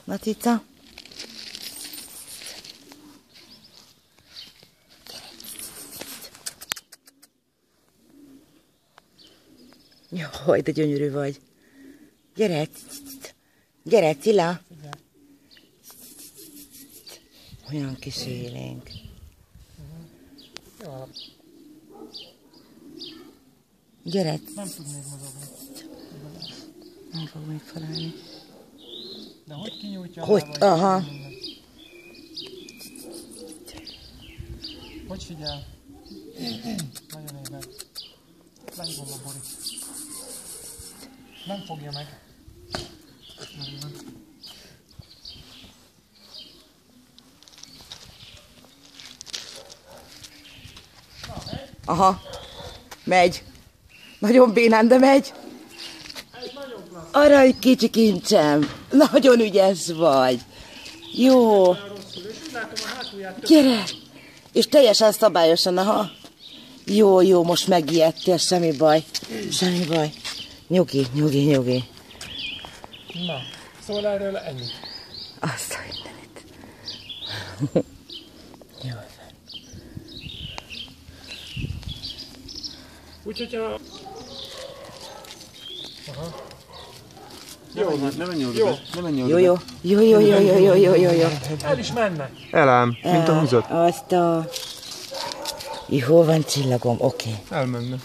Na, cica? Jaj, de gyönyörű vagy. Gyere, gyere, Cilla. Olyan kis élénk. Gyere. Nem tud még mozogni. Nem fog még felállni. De hogy kinyújtja Hogy? Aha. Hogy figyel? Nagyon éber. Lehívom a Borit. Nem fogja meg. Aha. Megy. Nagyon bénán, de megy. Arany kicsi kincsem. Nagyon ügyes vagy. Jó. Gyere. És teljesen szabályosan, aha. Jó, jó, most megijedtél, semmi baj. Semmi baj. Nyugi, nyugi, nyugi. Na, szól erről ennyit. Azt a mindenit. Jó. Úgyhogy a... Aha. Jó, nem menj oda. Nem menj oda. Jó, jó. Jó, jó, jó, jó, jó, jó, jó, jó. El is menne. Elám, mint a húzat. Azt a... Jó van, csillagom, oké. Elmenne.